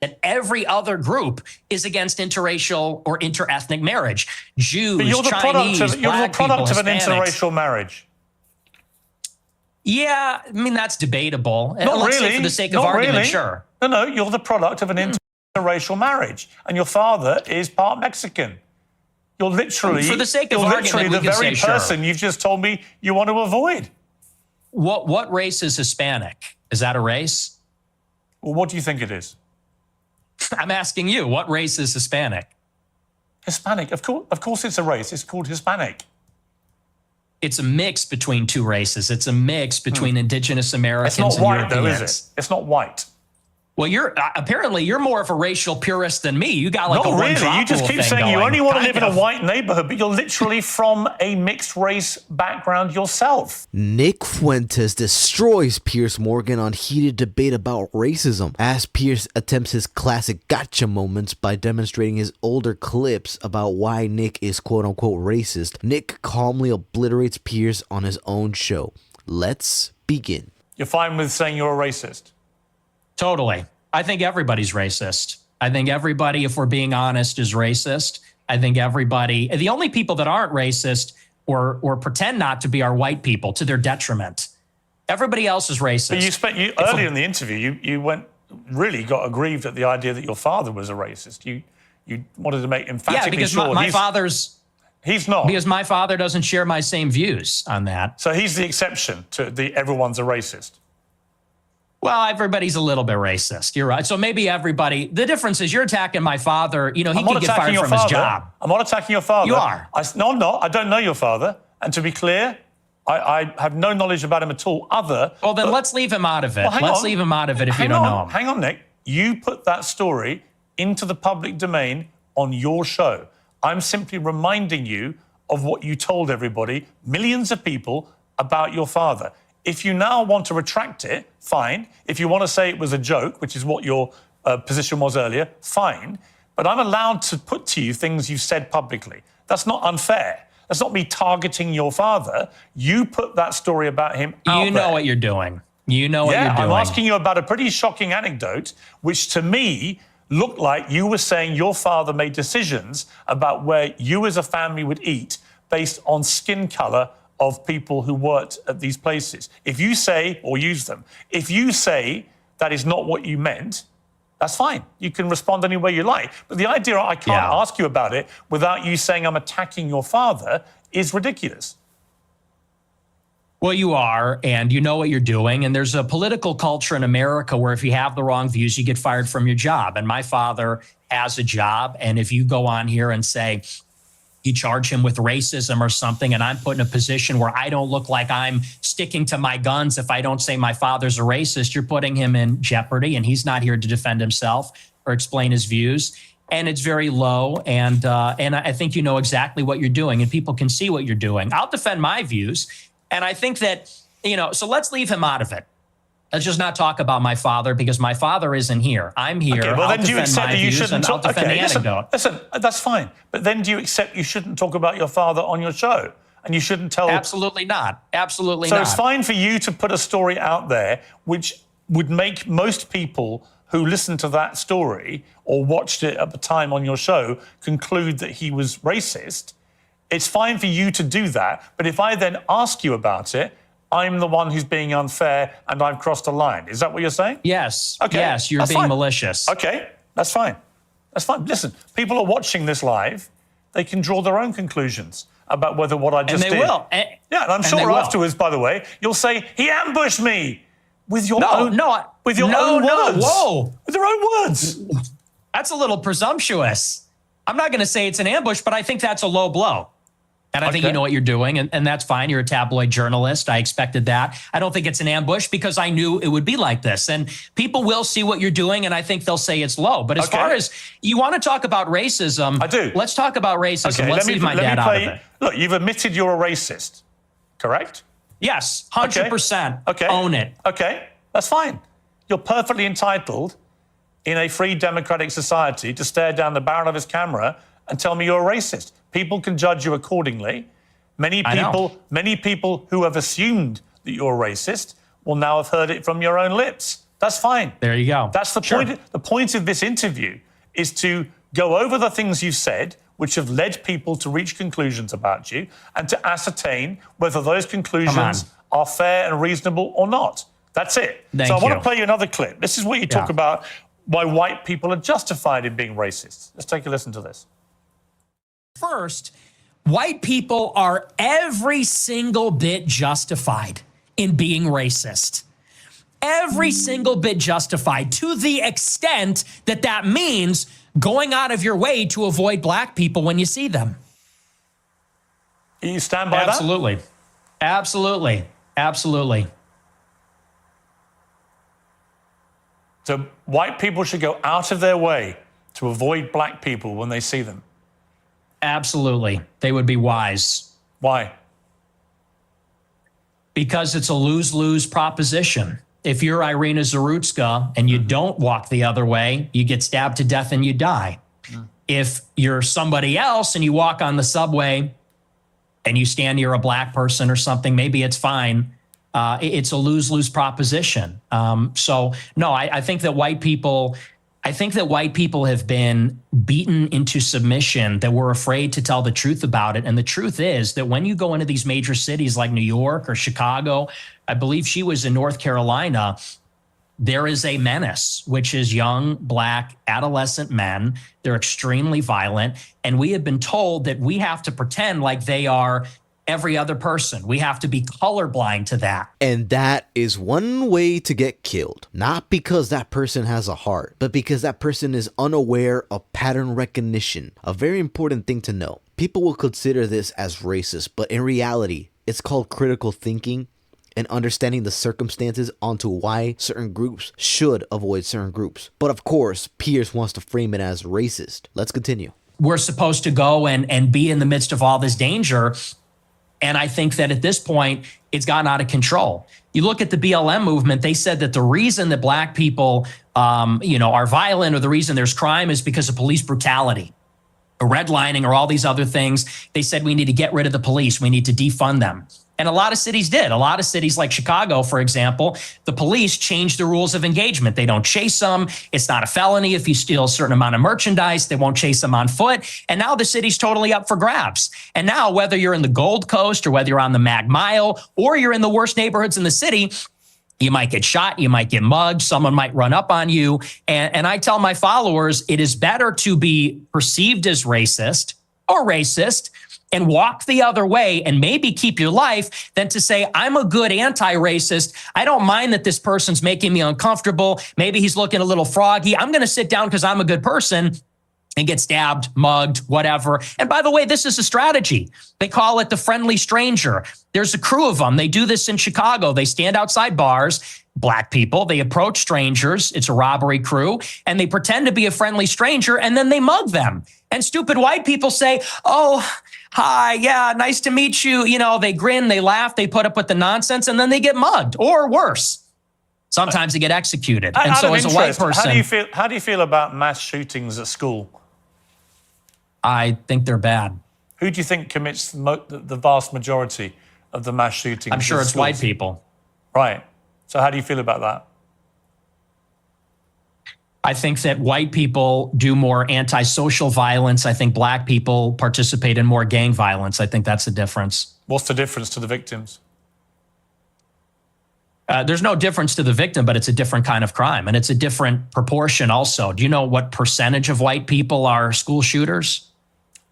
that every other group is against interracial or interethnic marriage. Jews, but you're the Chinese, you're the product of an Hispanics. interracial marriage. Yeah, I mean, that's debatable. Not Let's really. say for the sake of argument, sure. No, you're the product of an interracial marriage, and your father is part Mexican. You're literally, for the sake of argument, the very person you've just told me you want to avoid. What race is Hispanic? Is that a race? Well, what do you think it is? I'm asking you, what race is Hispanic? Hispanic, of course it's a race. It's called Hispanic. It's a mix between two races. It's a mix between indigenous Americans and Europeans. It's not white, though, is it? It's not white. Well, apparently you're more of a racial purist than me. You got like not a really. one-drop You just rule keep thing saying going. you only want to live in a white neighborhood, but you're literally from a mixed race background yourself. Nick Fuentes destroys Piers Morgan on heated debate about racism as Piers attempts his classic gotcha moments by demonstrating his older clips about why Nick is quote-unquote racist. Nick calmly obliterates Piers on his own show. Let's begin. You're fine with saying you're a racist? Totally. I think everybody's racist. I think everybody, if we're being honest, is racist. I think everybody, the only people that aren't racist or pretend not to be are white people to their detriment. Everybody else is racist. But earlier in the interview, you got aggrieved at the idea that your father was a racist. You wanted to make emphatically sure. Yeah, because he's not. Because my father doesn't share my same views on that. So he's the exception to the everyone's a racist. Well, everybody's a little bit racist. You're right. So maybe everybody. The difference is you're attacking my father. You know, he could get fired from his job. I'm not attacking your father. You are. No, I'm not. I don't know your father. And to be clear, I have no knowledge about him at all. Well, then let's leave him out of it. Let's leave him out of it if you don't know him. Hang on, Nick. You put that story into the public domain on your show. I'm simply reminding you of what you told everybody, millions of people, about your father. If you now want to retract it, fine. If you want to say it was a joke, which is what your position was earlier, fine. But I'm allowed to put to you things you've said publicly. That's not unfair. That's not me targeting your father. You put that story about him out there. You know what you're doing. You know what you're doing. I'm asking you about a pretty shocking anecdote, which to me looked like you were saying your father made decisions about where you as a family would eat based on skin color of people who worked at these places. If you say, or use them, if you say that is not what you meant, that's fine. You can respond any way you like. But the idea I can't ask you about it without you saying I'm attacking your father is ridiculous. Well, you are, and you know what you're doing. And there's a political culture in America where if you have the wrong views, you get fired from your job. And my father has a job. And if you go on here and say, you charge him with racism or something, and I'm put in a position where I don't look like I'm sticking to my guns if I don't say my father's a racist, you're putting him in jeopardy, and he's not here to defend himself or explain his views. And it's very low, and I think you know exactly what you're doing, and people can see what you're doing. I'll defend my views, and I think that, so let's leave him out of it. Let's just not talk about my father because my father isn't here. I'm here. Okay, well, I'll then do you accept that you shouldn't talk? I'll defend the anecdote. Listen, that's fine. But then do you accept you shouldn't talk about your father on your show? And you shouldn't tell... Absolutely not. Absolutely not. So it's fine for you to put a story out there which would make most people who listened to that story or watched it at the time on your show conclude that he was racist. It's fine for you to do that. But if I then ask you about it, I'm the one who's being unfair and I've crossed a line. Is that what you're saying? Yes. Okay. Yes, you're being malicious. Okay, that's fine. That's fine. Listen, people are watching this live. They can draw their own conclusions about whether what I just did... And they will. Yeah, and I'm sure afterwards, by the way, you'll say, he ambushed me with your own... With your own words. Whoa. With your own words. That's a little presumptuous. I'm not going to say it's an ambush, but I think that's a low blow. And I think you know what you're doing, and that's fine. You're a tabloid journalist. I expected that. I don't think it's an ambush because I knew it would be like this. And people will see what you're doing, and I think they'll say it's low. But as far as you want to talk about racism, I do. Let's talk about racism. Let's leave my dad out of it. Look, you've admitted you're a racist, correct? Yes, 100%. Okay. Own it. Okay, that's fine. You're perfectly entitled in a free democratic society to stare down the barrel of his camera and tell me you're a racist. People can judge you accordingly. Many people who have assumed that you're a racist will now have heard it from your own lips. That's fine. There you go. That's the Sure. point. The point of this interview is to go over the things you've said, which have led people to reach conclusions about you, and to ascertain whether those conclusions are fair and reasonable or not. That's it. Thank so I want you. to play you another clip. This is what you talk about why white people are justified in being racist. Let's take a listen to this. First, white people are every single bit justified in being racist. Every single bit justified, to the extent that that means going out of your way to avoid black people when you see them. You stand by Absolutely. Absolutely. Absolutely. So white people should go out of their way to avoid black people when they see them. Absolutely. They would be wise. Why? Because it's a lose-lose proposition. If you're Irina Zarutska and you don't walk the other way, you get stabbed to death and you die. If you're somebody else and you walk on the subway and you stand near a black person or something, maybe it's fine. It's a lose-lose proposition. So no, I think that white people have been beaten into submission, that we're afraid to tell the truth about it. And the truth is that when you go into these major cities like New York or Chicago, I believe she was in North Carolina, there is a menace, which is young, black, adolescent men. They're extremely violent. And we have been told that we have to pretend like they are every other person. We have to be colorblind to that. And that is one way to get killed. Not because that person has a heart, but because that person is unaware of pattern recognition. A very important thing to know. People will consider this as racist, but in reality, it's called critical thinking and understanding the circumstances onto why certain groups should avoid certain groups. But of course, Piers wants to frame it as racist. Let's continue. We're supposed to go and be in the midst of all this danger. And I think that at this point, it's gotten out of control. You look at the BLM movement, they said that the reason that black people, are violent, or the reason there's crime, is because of police brutality, or redlining, or all these other things. They said we need to get rid of the police. We need to defund them. And a lot of cities did. A lot of cities like Chicago, for example, the police changed the rules of engagement. They don't chase them. It's not a felony if you steal a certain amount of merchandise. They won't chase them on foot. And now the city's totally up for grabs. And now, whether you're in the Gold Coast or whether you're on the Mag Mile or you're in the worst neighborhoods in the city, you might get shot, you might get mugged, someone might run up on you. And I tell my followers, it is better to be perceived as racist or racist and walk the other way and maybe keep your life than to say, I'm a good anti-racist. I don't mind that this person's making me uncomfortable. Maybe he's looking a little froggy. I'm going to sit down because I'm a good person and get stabbed, mugged, whatever. And by the way, this is a strategy. They call it the friendly stranger. There's a crew of them. They do this in Chicago. They stand outside bars, black people. They approach strangers. It's a robbery crew. And they pretend to be a friendly stranger, and then they mug them. And stupid white people say, oh, hi, yeah, nice to meet you. You know, they grin, they laugh, they put up with the nonsense, and then they get mugged, or worse. Sometimes they get executed. And so as a white person, how do you feel about mass shootings at school? I think they're bad. Who do you think commits the vast majority of the mass shootings? I'm sure it's schools? white people. Right. So how do you feel about that? I think that white people do more antisocial violence. I think black people participate in more gang violence. I think that's the difference. What's the difference to the victims? There's no difference to the victim, but it's a different kind of crime. And it's a different proportion also. Do you know what percentage of white people are school shooters?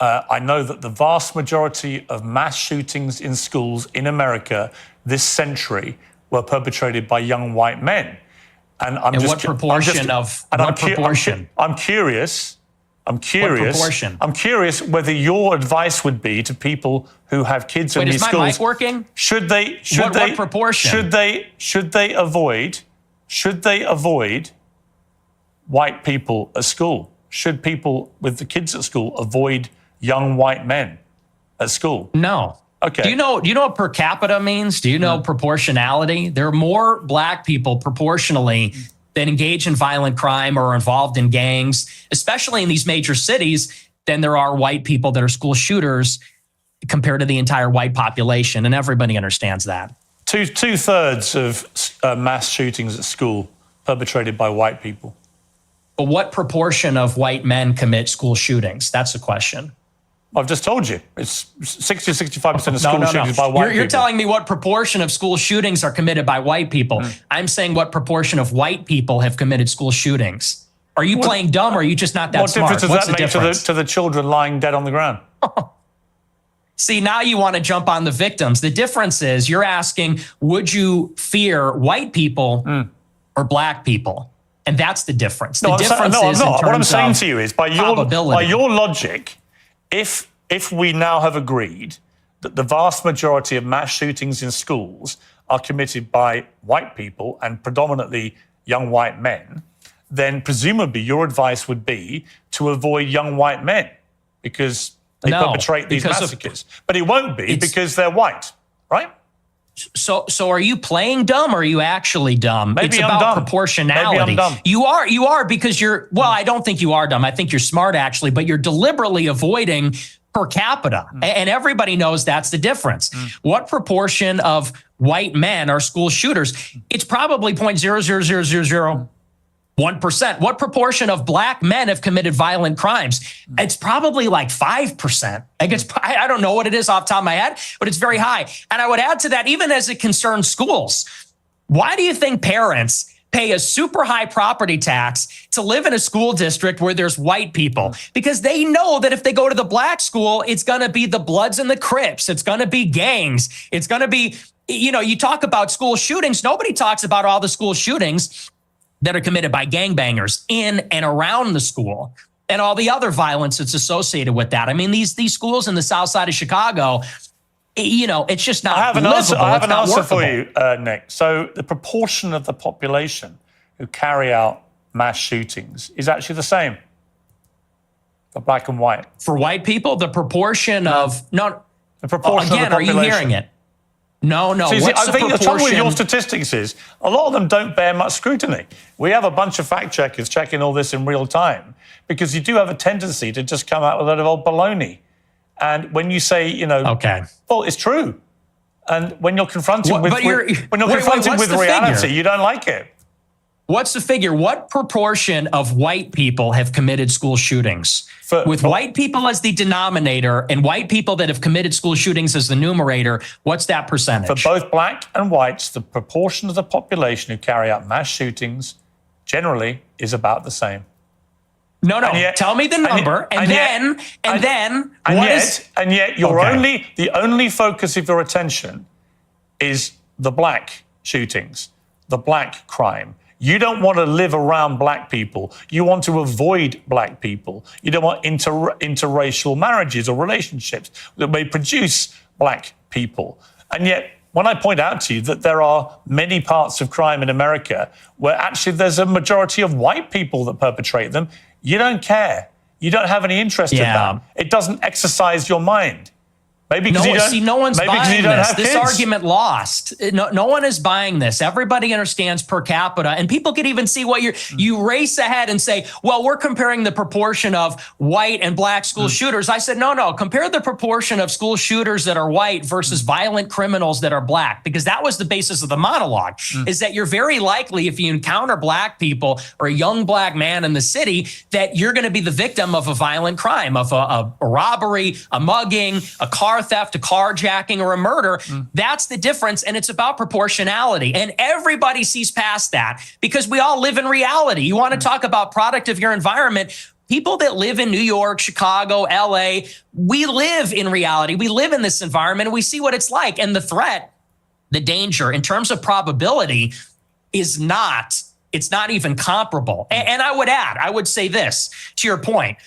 I know that the vast majority of mass shootings in schools in America this century were perpetrated by young white men. And what proportion? I'm curious. What proportion? I'm curious whether your advice would be to people who have kids in these schools. Is my mic working? What proportion? Should they avoid white people at school? Should people with the kids at school avoid young white men at school? No. Okay. Do you know what per capita means? Do you know proportionality? There are more black people proportionally that engage in violent crime or are involved in gangs, especially in these major cities, than there are white people that are school shooters compared to the entire white population. And everybody understands that. Two-thirds of mass shootings at school perpetrated by white people. But what proportion of white men commit school shootings? That's the question. I've just told you. It's 60 to 65% of school shootings by white people. You're telling me what proportion of school shootings are committed by white people. I'm saying what proportion of white people have committed school shootings. Are you playing dumb or are you just not that smart? What difference does that make to the children lying dead on the ground? See, now you want to jump on the victims. The difference is you're asking, would you fear white people or black people? And that's the difference. The difference is what I'm saying to you is by your logic, if we now have agreed that the vast majority of mass shootings in schools are committed by white people and predominantly young white men, then presumably your advice would be to avoid young white men because they perpetrate these massacres. But it won't be because they're white, right? So are you playing dumb or are you actually dumb? Maybe it's I'm about dumb. proportionality. Maybe I'm dumb. You are because I don't think you are dumb. I think you're smart actually, but you're deliberately avoiding per capita. And everybody knows that's the difference. What proportion of white men are school shooters? It's probably 0.00001%. What proportion of black men have committed violent crimes? It's probably like 5%. I don't know what it is off the top of my head, but it's very high. And I would add to that, even as it concerns schools, why do you think parents pay a super high property tax to live in a school district where there's white people? Because they know that if they go to the black school, it's going to be the Bloods and the Crips. It's going to be gangs. It's going to be, you talk about school shootings. Nobody talks about all the school shootings that are committed by gangbangers in and around the school and all the other violence that's associated with that. I mean, these schools in the south side of Chicago, it's just not livable. I have an answer for you, Nick. So the proportion of the population who carry out mass shootings is actually the same for black and white. For white people, the proportion of... No, the proportion again, of the population. Are you hearing it? No. See, I think the trouble with your statistics is a lot of them don't bear much scrutiny. We have a bunch of fact checkers checking all this in real time because you do have a tendency to just come out with a lot of old baloney. And when you say, well, it's true. And when you're confronted with reality, you don't like it. What's the figure? What proportion of white people have committed school shootings? With white people as the denominator and white people that have committed school shootings as the numerator, what's that percentage? For both black and whites, the proportion of the population who carry out mass shootings generally is about the same. No. Tell me the number, and then the only focus of your attention is the black shootings, the black crime. You don't want to live around black people. You want to avoid black people. You don't want interracial marriages or relationships that may produce black people. And yet, when I point out to you that there are many parts of crime in America where actually there's a majority of white people that perpetrate them, you don't care. You don't have any interest in that. It doesn't exercise your mind. Maybe because no one's buying this. This argument lost. No one is buying this. Everybody understands per capita, and people can even see what you race ahead and say, well, we're comparing the proportion of white and black school shooters. I said, no, compare the proportion of school shooters that are white versus violent criminals that are black, because that was the basis of the monologue, is that you're very likely, if you encounter black people or a young black man in the city, that you're going to be the victim of a violent crime, of a robbery, a mugging, a car theft, a carjacking, or a murder. That's the difference, and it's about proportionality. And everybody sees past that because we all live in reality. You want to talk about product of your environment. People that live in New York, Chicago, LA, we live in reality. We live in this environment, and we see what it's like. And the threat, the danger, in terms of probability, it's not even comparable. And I would say this, to your point.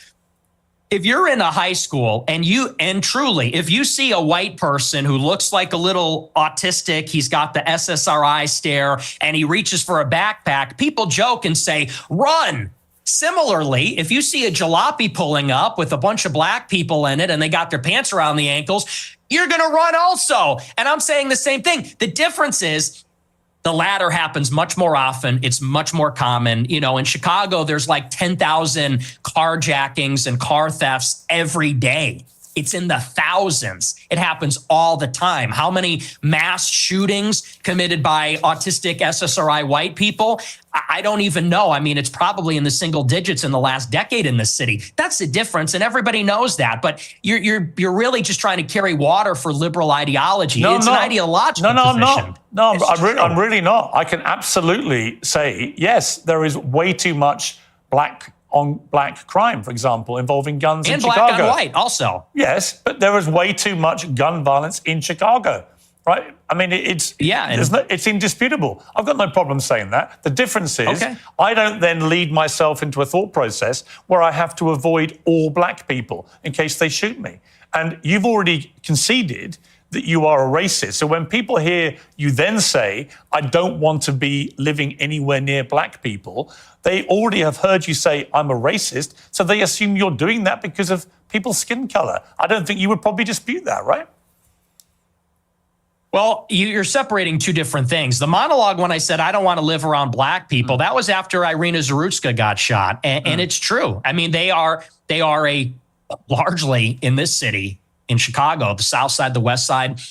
If you're in a high school and truly, if you see a white person who looks like a little autistic, he's got the SSRI stare and he reaches for a backpack, people joke and say, run. Similarly, if you see a jalopy pulling up with a bunch of black people in it and they got their pants around the ankles, you're going to run also. And I'm saying the same thing. The difference is, the latter happens much more often. It's much more common. In Chicago, there's like 10,000 carjackings and car thefts every day. It's in the thousands. It happens all the time. How many mass shootings committed by autistic SSRI white people? I don't even know. I mean, it's probably in the single digits in the last decade in this city. That's the difference, and everybody knows that. But you're really just trying to carry water for liberal ideology. It's an ideological position. No, I'm really not. I can absolutely say, yes, there is way too much black on black crime, for example, involving guns in Chicago. And black on white also. Yes, but there is way too much gun violence in Chicago, right? I mean, it's indisputable. I've got no problem saying that. The difference is I don't then lead myself into a thought process where I have to avoid all black people in case they shoot me. And you've already conceded that you are a racist. So when people hear you then say, I don't want to be living anywhere near black people, they already have heard you say, I'm a racist, so they assume you're doing that because of people's skin color. I don't think you would probably dispute that, right? Well, you're separating two different things. The monologue, when I said I don't want to live around black people, that was after Irina Zarutska got shot. And it's true. I mean, they are a largely in this city, in Chicago, the South Side, the West Side,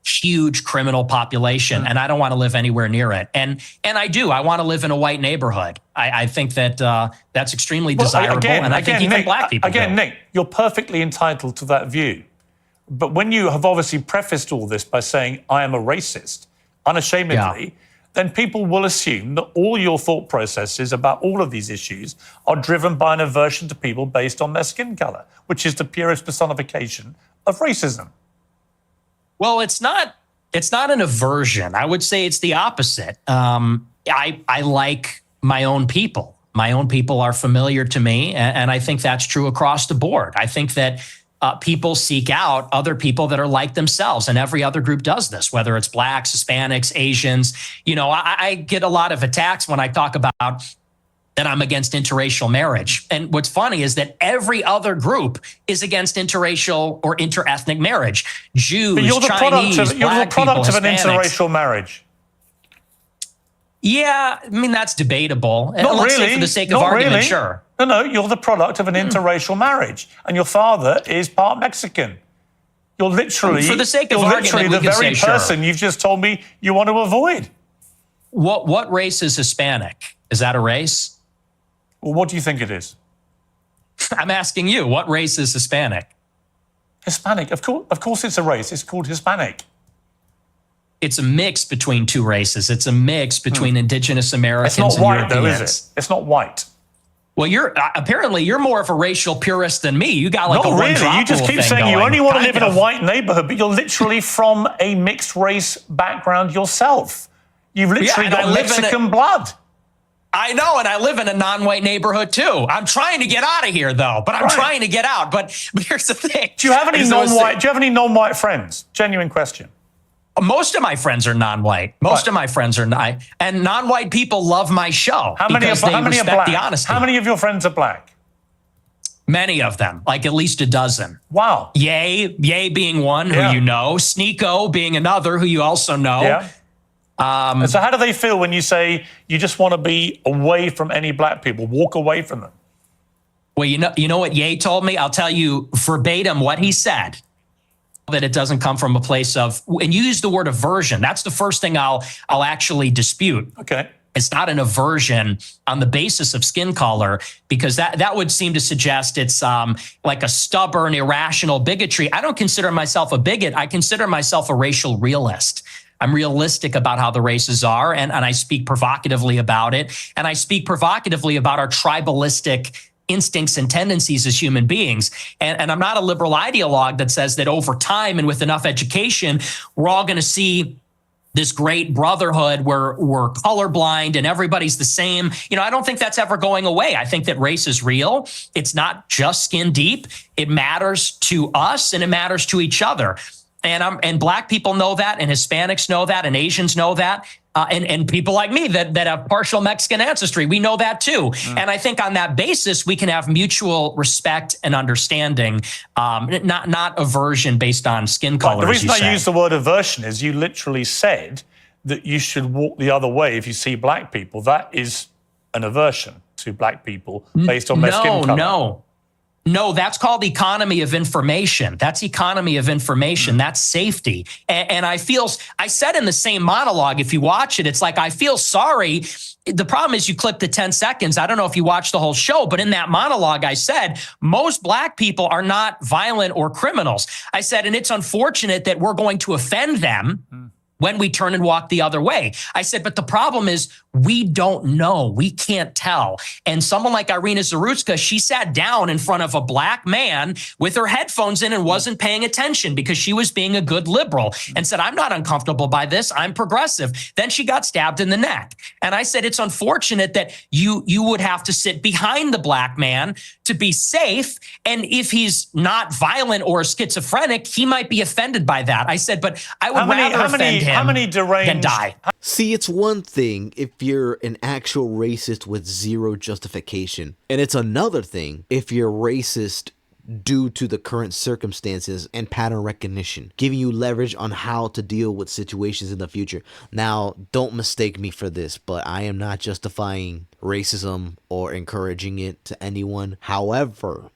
huge criminal population, and I don't want to live anywhere near it. And I do. I want to live in a white neighborhood. I think that that's extremely desirable, and I think even black people do. Nick, you're perfectly entitled to that view. But when you have obviously prefaced all this by saying, I am a racist, unashamedly, then people will assume that all your thought processes about all of these issues are driven by an aversion to people based on their skin color, which is the purest personification of racism. Well, it's not an aversion. I would say it's the opposite. I like my own people. My own people are familiar to me, and I think that's true across the board. I think that people seek out other people that are like themselves, and every other group does this, whether it's blacks, Hispanics, Asians. You know, I get a lot of attacks when I talk about that I'm against interracial marriage. And what's funny is that every other group is against interracial or interethnic marriage. Jews, but you're the Chinese, you're the product of an interracial marriage. Yeah, I mean, that's debatable. Not Let's really. say for the sake of argument, sure. No, you're the product of an interracial marriage, and your father is part Mexican. You're literally, for the sake of argument, the very person you've just told me you want to avoid. What race is Hispanic? Is that a race? Well, what do you think it is? I'm asking you, what race is Hispanic? Hispanic, of course it's a race. It's called Hispanic. It's a mix between two races. It's a mix between indigenous Americans and Europeans. It's not white, though, is it? It's not white. Well, you're more of a racial purist than me. You got like a one-drop rule. You just keep saying you only want to live in a white neighborhood, but you're literally from a mixed race background yourself. You've literally got Mexican blood. I know, and I live in a non-white neighborhood too. I'm trying to get out of here, though. But I'm trying to get out. But here's the thing: Do you have any non-white? Do you have any non-white friends? Genuine question. Most of my friends are non-white. Most of my friends are not, and non-white people love my show. How many are black? The honesty. How many of your friends are black? Many of them, like at least a dozen. Wow. Ye being one who you know, Sneeko being another who you also know. Yeah. So how do they feel when you say you just want to be away from any black people, walk away from them? Well, you know what Ye told me? I'll tell you verbatim what he said. That it doesn't come from a place of, and you use the word aversion. That's the first thing I'll actually dispute. Okay. It's not an aversion on the basis of skin color, because that would seem to suggest it's like a stubborn, irrational bigotry. I don't consider myself a bigot. I consider myself a racial realist. I'm realistic about how the races are, and I speak provocatively about it. And I speak provocatively about our tribalistic instincts and tendencies as human beings. And I'm not a liberal ideologue that says that over time and with enough education, we're all going to see this great brotherhood where we're colorblind and everybody's the same. You know, I don't think that's ever going away. I think that race is real. It's not just skin deep. It matters to us and it matters to each other. And black people know that, and Hispanics know that, and Asians know that, and people like me that have partial Mexican ancestry, we know that too. And I think on that basis, we can have mutual respect and understanding, not aversion based on skin color. The reason I use the word aversion is you literally said that you should walk the other way if you see black people. That is an aversion to black people based on their skin color. No, that's called economy of information. That's economy of information. That's safety. And I said in the same monologue, if you watch it, it's like, I feel sorry. The problem is you clip the 10 seconds. I don't know if you watched the whole show, but in that monologue, I said, most black people are not violent or criminals. I said, and it's unfortunate that we're going to offend them when we turn and walk the other way. I said, but the problem is we don't know. We can't tell. And someone like Irina Zarutska, she sat down in front of a black man with her headphones in and wasn't paying attention because she was being a good liberal and said, I'm not uncomfortable by this. I'm progressive. Then she got stabbed in the neck. And I said, it's unfortunate that you would have to sit behind the black man to be safe. And if he's not violent or schizophrenic, he might be offended by that. I said, but I would rather offend him how many deranged than die. See, it's one thing if you're an actual racist with zero justification, and it's another thing if you're racist due to the current circumstances and pattern recognition, giving you leverage on how to deal with situations in the future. Now, don't mistake me for this, but I am not justifying racism or encouraging it to anyone. However,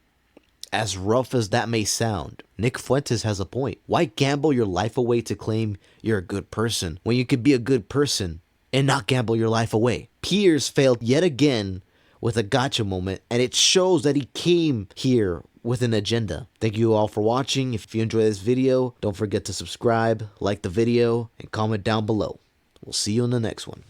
as rough as that may sound, Nick Fuentes has a point. Why gamble your life away to claim you're a good person when you could be a good person and not gamble your life away? Piers failed yet again with a gotcha moment, and it shows that he came here with an agenda. Thank you all for watching. If you enjoyed this video, don't forget to subscribe, like the video, and comment down below. We'll see you in the next one.